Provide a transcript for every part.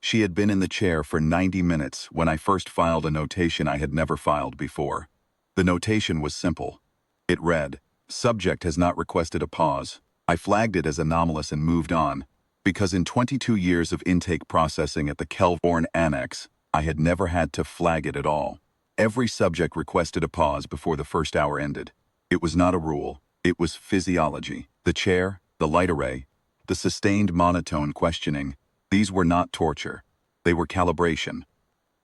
She had been in the chair for 90 minutes when I first filed a notation I had never filed before. The notation was simple. It read, "Subject has not requested a pause." I flagged it as anomalous and moved on, because in 22 years of intake processing at the Kelvorn Annex, I had never had to flag it at all. Every subject requested a pause before the first hour ended. It was not a rule. It was physiology. The chair, the light array, the sustained monotone questioning, these were not torture. They were calibration.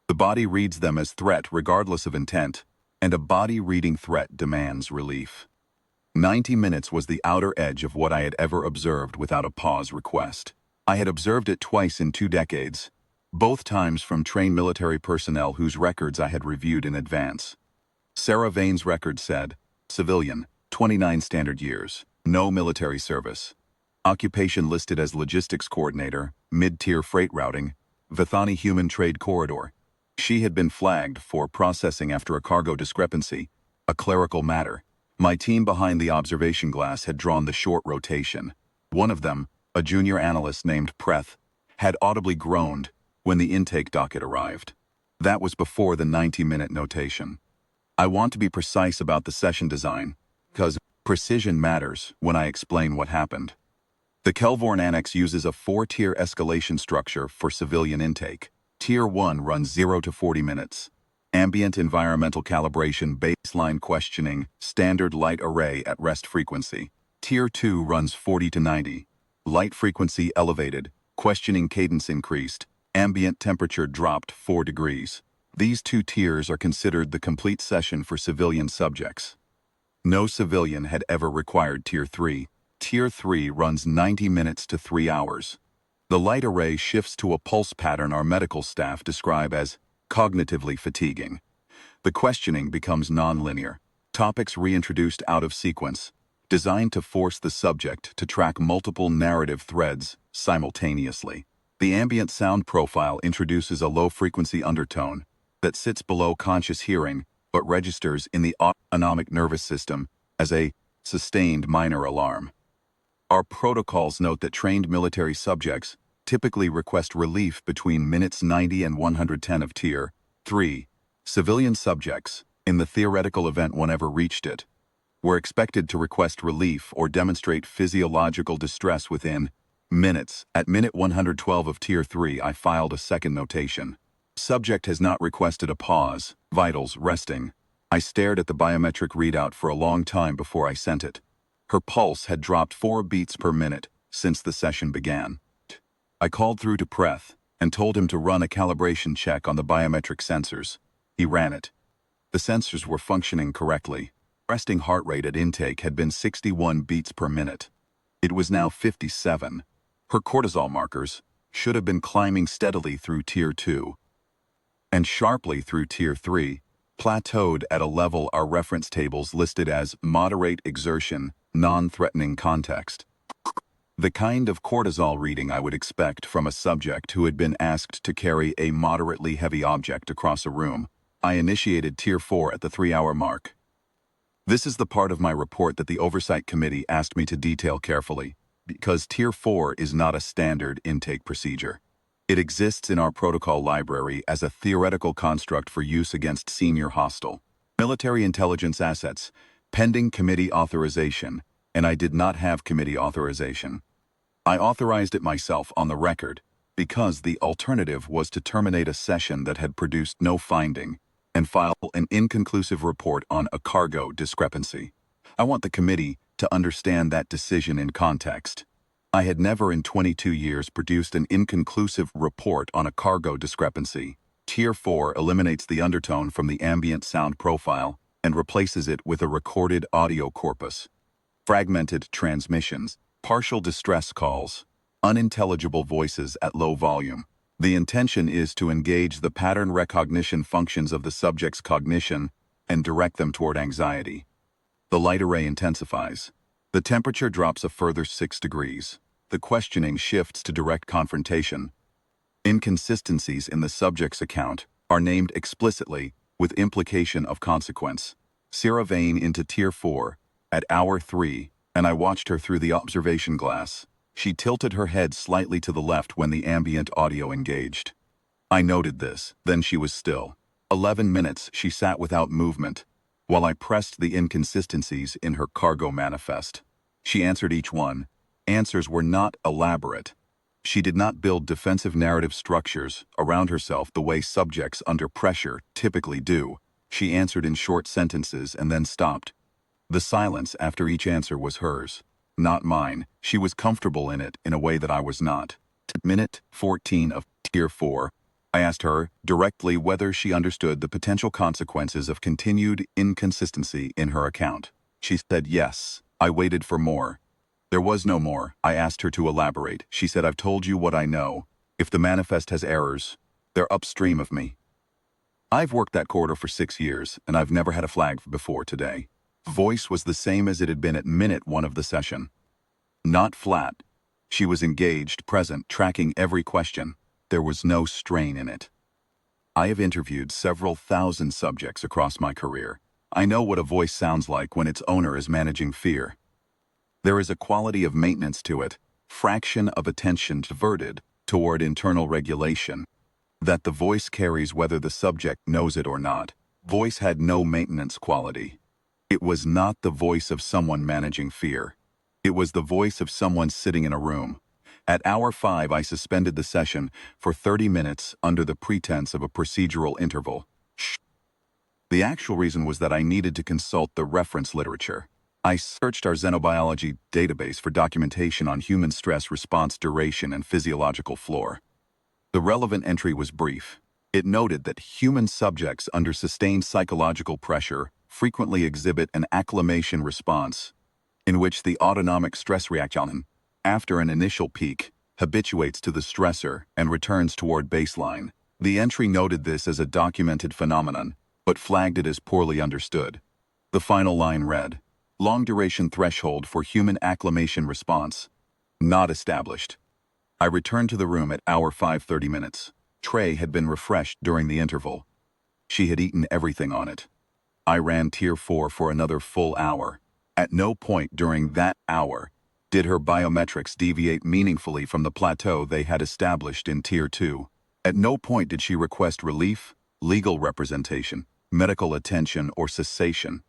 The body reads them as threat regardless of intent, and a body reading threat demands relief. 90 minutes was the outer edge of what I had ever observed without a pause request. I had observed it twice in 2 decades, both times from trained military personnel whose records I had reviewed in advance. Sarah Vane's record said, civilian, 29 standard years, no military service. Occupation listed as logistics coordinator, mid-tier freight routing, Vithani Human Trade Corridor. She had been flagged for processing after a cargo discrepancy, a clerical matter. My team behind the observation glass had drawn the short rotation. One of them, a junior analyst named Preth, had audibly groaned when the intake docket arrived. That was before the 90-minute notation. I want to be precise about the session design, because precision matters when I explain what happened. The Kelvorn Annex uses a 4-tier escalation structure for civilian intake. Tier 1 runs 0 to 40 minutes. Ambient environmental calibration, baseline questioning, standard light array at rest frequency. Tier 2 runs 40 to 90. Light frequency elevated, questioning cadence increased, ambient temperature dropped 4 degrees. These 2 tiers are considered the complete session for civilian subjects. No civilian had ever required Tier 3. Tier 3 runs 90 minutes to 3 hours. The light array shifts to a pulse pattern our medical staff describe as cognitively fatiguing. The questioning becomes nonlinear. Topics reintroduced out of sequence, designed to force the subject to track multiple narrative threads simultaneously. The ambient sound profile introduces a low-frequency undertone that sits below conscious hearing but registers in the autonomic nervous system as a sustained minor alarm. Our protocols note that trained military subjects typically request relief between minutes 90 and 110 of Tier 3. Civilian subjects, in the theoretical event one ever reached it, were expected to request relief or demonstrate physiological distress within minutes. At minute 112 of Tier 3, I filed a second notation. Subject has not requested a pause, vitals resting. I stared at the biometric readout for a long time before I sent it. Her pulse had dropped 4 beats per minute since the session began. I called through to Preth and told him to run a calibration check on the biometric sensors. He ran it. The sensors were functioning correctly. Resting heart rate at intake had been 61 beats per minute. It was now 57. Her cortisol markers should have been climbing steadily through Tier 2 and sharply through Tier 3, plateaued at a level our reference tables listed as moderate exertion, non-threatening context. The kind of cortisol reading I would expect from a subject who had been asked to carry a moderately heavy object across a room. I initiated Tier 4 at the 3-hour mark. This is the part of my report that the Oversight Committee asked me to detail carefully, because Tier 4 is not a standard intake procedure. It exists in our protocol library as a theoretical construct for use against senior hostile military intelligence assets, pending committee authorization, and I did not have committee authorization. I authorized it myself on the record, because the alternative was to terminate a session that had produced no finding and file an inconclusive report on a cargo discrepancy. I want the committee to understand that decision in context. I had never in 22 years produced an inconclusive report on a cargo discrepancy. Tier 4 eliminates the undertone from the ambient sound profile and replaces it with a recorded audio corpus. Fragmented transmissions, partial distress calls, unintelligible voices at low volume. The intention is to engage the pattern recognition functions of the subject's cognition and direct them toward anxiety. The light array intensifies. The temperature drops a further 6 degrees. The questioning shifts to direct confrontation. Inconsistencies in the subject's account are named explicitly with implication of consequence. Sarah Vane into Tier 4 at hour 3, and I watched her through the observation glass. She tilted her head slightly to the left when the ambient audio engaged. I noted this, then she was still. 11 minutes she sat without movement, while I pressed the inconsistencies in her cargo manifest. She answered each one. Answers were not elaborate. She did not build defensive narrative structures around herself the way subjects under pressure typically do. She answered in short sentences and then stopped. The silence after each answer was hers, not mine. She was comfortable in it in a way that I was not. Minute 14 of Tier 4. I asked her directly whether she understood the potential consequences of continued inconsistency in her account. She said yes. I waited for more. There was no more. I asked her to elaborate. She said, I've told you what I know. If the manifest has errors, they're upstream of me. I've worked that corridor for 6 years, and I've never had a flag before today. Voice was the same as it had been at minute 1 of the session. Not flat. She was engaged, present, tracking every question. There was no strain in it. I have interviewed several thousand subjects across my career. I know what a voice sounds like when its owner is managing fear. There is a quality of maintenance to it, fraction of attention diverted toward internal regulation, that the voice carries whether the subject knows it or not. Voice had no maintenance quality. It was not the voice of someone managing fear. It was the voice of someone sitting in a room. At hour 5, I suspended the session for 30 minutes under the pretense of a procedural interval. Shh. The actual reason was that I needed to consult the reference literature. I searched our xenobiology database for documentation on human stress response duration and physiological floor. The relevant entry was brief. It noted that human subjects under sustained psychological pressure frequently exhibit an acclimation response, in which the autonomic stress reaction, after an initial peak, habituates to the stressor and returns toward baseline. The entry noted this as a documented phenomenon, but flagged it as poorly understood. The final line read, long-duration threshold for human acclimation response, not established. I returned to the room at hour 5:30 minutes. Tray had been refreshed during the interval. She had eaten everything on it. I ran Tier 4 for another full hour. At no point during that hour did her biometrics deviate meaningfully from the plateau they had established in Tier 2. At no point did she request relief, legal representation, medical attention, or cessation.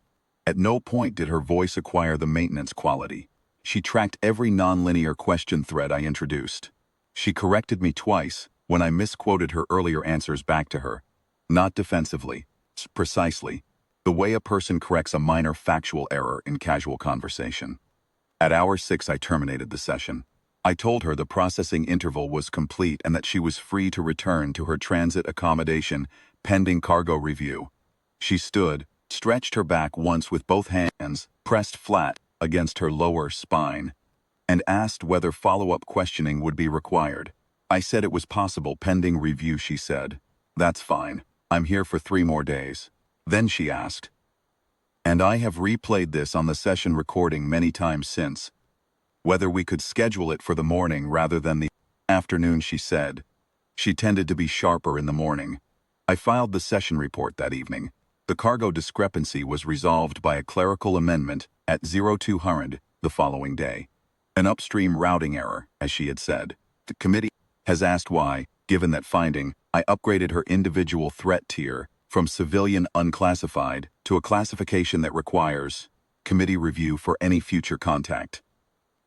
At no point did her voice acquire the maintenance quality. She tracked every nonlinear question thread I introduced. She corrected me twice when I misquoted her earlier answers back to her. Not defensively, precisely, the way a person corrects a minor factual error in casual conversation. At hour 6, I terminated the session. I told her the processing interval was complete and that she was free to return to her transit accommodation pending cargo review. She stood, stretched her back once with both hands pressed flat against her lower spine, and asked whether follow-up questioning would be required. I said it was possible pending review. She said, "That's fine. I'm here for 3 more days." Then she asked, and I have replayed this on the session recording many times since, whether we could schedule it for the morning rather than the afternoon. She said. She tended to be sharper in the morning. I filed the session report that evening. The cargo discrepancy was resolved by a clerical amendment at 0200 the following day. An upstream routing error, as she had said. The committee has asked why, given that finding, I upgraded her individual threat tier from civilian unclassified to a classification that requires committee review for any future contact.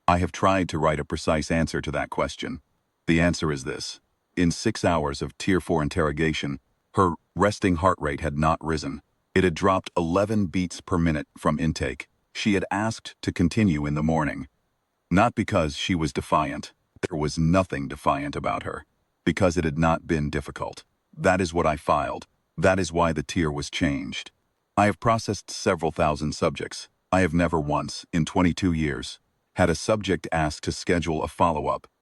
I have tried to write a precise answer to that question. The answer is this. In 6 hours of Tier 4 interrogation, her resting heart rate had not risen. It had dropped 11 beats per minute from intake. She had asked to continue in the morning. Not because she was defiant. There was nothing defiant about her. Because it had not been difficult. That is what I filed. That is why the tier was changed. I have processed several thousand subjects. I have never once, in 22 years, had a subject ask to schedule a follow-up